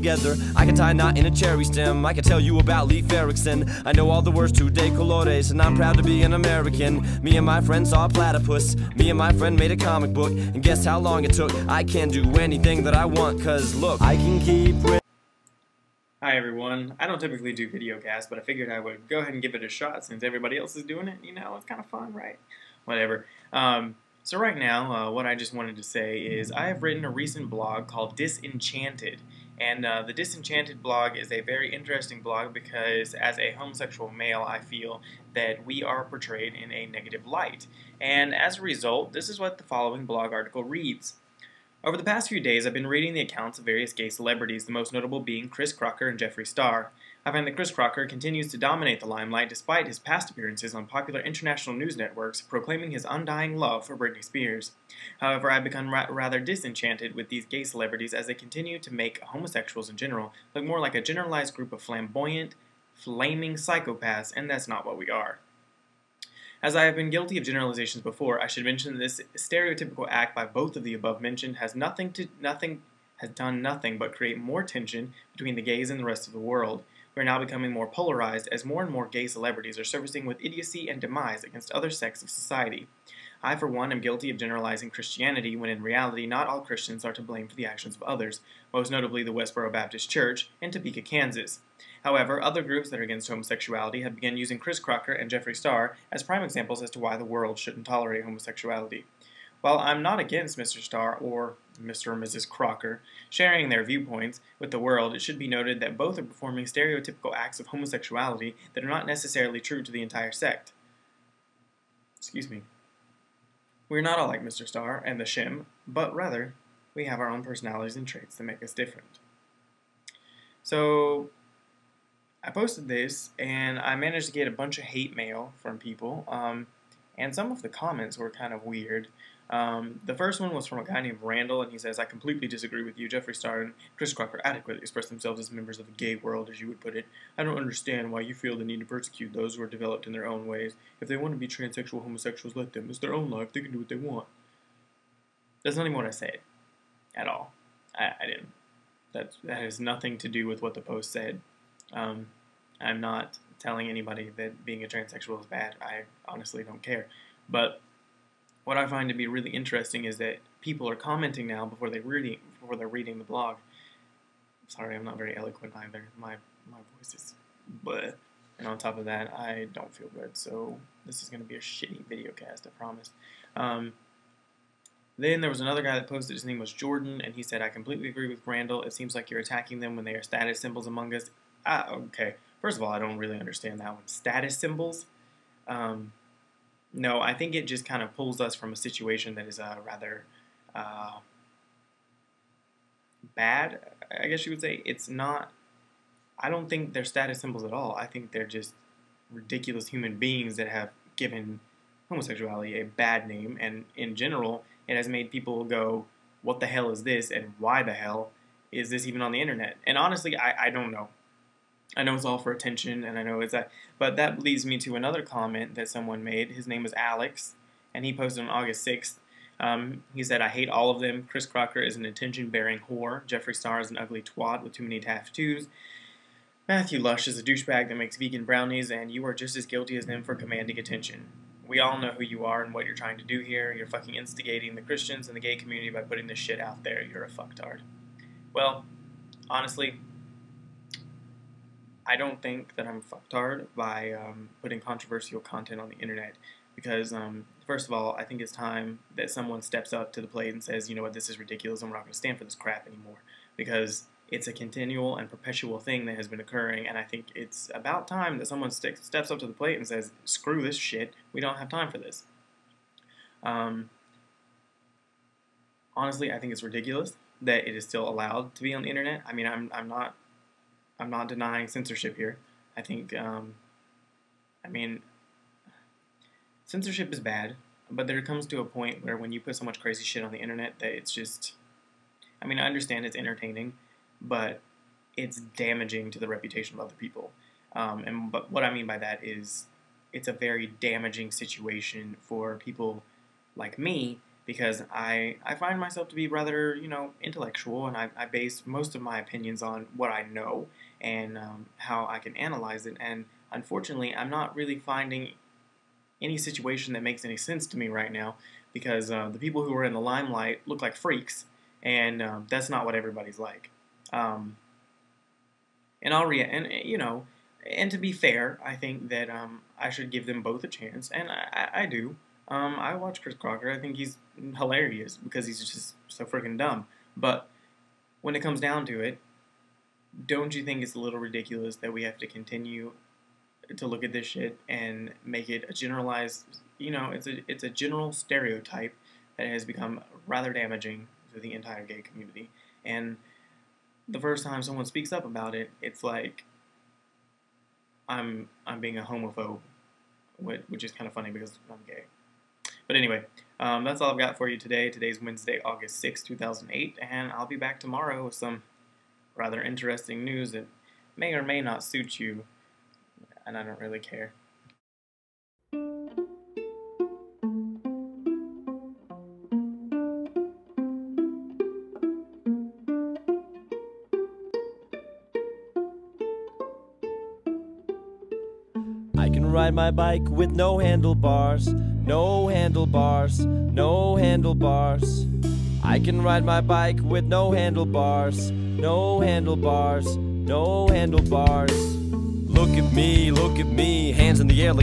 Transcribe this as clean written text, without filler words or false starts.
together. I can tie a knot in a cherry stem. I can tell you about Leif Erikson. I know all the words to De Colores, and I'm proud to be an American. Me and my friend saw a platypus. Me and my friend made a comic book, and guess how long it took? I can do anything that I want, cause look, I can keep with. Hi everyone. I don't typically do video casts, but I figured I would go ahead and give it a shot since everybody else is doing it. You know, it's kind of fun, right? Whatever. So right now, what I just wanted to say is I have written a recent blog called Disenchanted. And the Disenchanted blog is a very interesting blog because as a homosexual male, I feel that we are portrayed in a negative light. And as a result, this is what the following blog article reads. Over the past few days, I've been reading the accounts of various gay celebrities, the most notable being Crocker and Jeffree. I find that Crocker continues to dominate the limelight despite his past appearances on popular international news networks proclaiming his undying love for Britney Spears. However, I've become rather disenchanted with these gay celebrities as they continue to make homosexuals in general look more like a generalized group of flamboyant, flaming psychopaths, and that's not what we are. As I have been guilty of generalizations before, I should mention that this stereotypical act by both of the above mentioned has done nothing but create more tension between the gays and the rest of the world. We are now becoming more polarized as more and more gay celebrities are surfacing with idiocy and demise against other sects of society. I, for one, am guilty of generalizing Christianity when in reality not all Christians are to blame for the actions of others, most notably the Westboro Baptist Church in Topeka, Kansas. However, other groups that are against homosexuality have begun using Crocker and Jeffree as prime examples as to why the world shouldn't tolerate homosexuality. While I'm not against Mr. Starr or Mr. or Mrs. Crocker sharing their viewpoints with the world, it should be noted that both are performing stereotypical acts of homosexuality that are not necessarily true to the entire sect. Excuse me. We're not all like Mr. Starr and the Shim, but rather, we have our own personalities and traits that make us different. So, I posted this, and I managed to get a bunch of hate mail from people, and some of the comments were kind of weird. The first one was from a guy named Randall, and he says, I completely disagree with you. Jeffree and Crocker adequately express themselves as members of the gay world, as you would put it. I don't understand why you feel the need to persecute those who are developed in their own ways. If they want to be transsexual homosexuals, let them. It's their own life. They can do what they want. That's not even what I said. At all. I didn't. That has nothing to do with what the post said. I'm not telling anybody that being a transsexual is bad. I honestly don't care. But what I find to be really interesting is that people are commenting now before they're reading the blog. Sorry, I'm not very eloquent either. My voice is bleh. And on top of that, I don't feel good. So this is going to be a shitty video cast, I promise. Then there was another guy that posted, his name was Jordan, and he said, I completely agree with Randall. It seems like you're attacking them when they are status symbols among us. Okay. First of all, I don't really understand that one. Status symbols? No, I think it just kind of pulls us from a situation that is rather bad, I guess you would say. It's not, I don't think they're status symbols at all. I think they're just ridiculous human beings that have given homosexuality a bad name, and in general, it has made people go, what the hell is this, and why the hell is this even on the internet? And honestly, I don't know. I know it's all for attention, and I know it's that, but that leads me to another comment that someone made. His name was Alex, and he posted on August 6th. He said, I hate all of them. Crocker is an attention-bearing whore. Jeffree is an ugly twat with too many tattoos. Matthew Lush is a douchebag that makes vegan brownies, and you are just as guilty as them for commanding attention. We all know who you are and what you're trying to do here. You're fucking instigating the Christians and the gay community by putting this shit out there. You're a fucktard. Well, honestly, I don't think that I'm a fucktard by putting controversial content on the internet because, first of all, I think it's time that someone steps up to the plate and says, you know what, this is ridiculous and we're not going to stand for this crap anymore, because it's a continual and perpetual thing that has been occurring, and I think it's about time that someone steps up to the plate and says, screw this shit, we don't have time for this. Honestly, I think it's ridiculous that it is still allowed to be on the internet. I mean, I'm not denying censorship here. I think, I mean, censorship is bad, but there comes to a point where when you put so much crazy shit on the internet that it's just, I mean, I understand it's entertaining, but it's damaging to the reputation of other people. But what I mean by that is it's a very damaging situation for people like me, because I find myself to be rather, intellectual, and I base most of my opinions on what I know and how I can analyze it. And unfortunately, I'm not really finding any situation that makes any sense to me right now, because the people who are in the limelight look like freaks, and that's not what everybody's like. And to be fair, I think that I should give them both a chance, and I do. I watch Chris Crocker. I think he's hilarious because he's just so freaking dumb. But when it comes down to it, don't you think it's a little ridiculous that we have to continue to look at this shit and make it a generalized, it's a general stereotype that has become rather damaging to the entire gay community. And the first time someone speaks up about it, it's like I'm being a homophobe, which is kind of funny because I'm gay. But anyway, that's all I've got for you today. Today's Wednesday, August 6, 2008, and I'll be back tomorrow with some rather interesting news that may or may not suit you, and I don't really care. I can ride my bike with no handlebars, no handlebars, no handlebars. I can ride my bike with no handlebars, no handlebars, no handlebars. Look at me, hands in the air like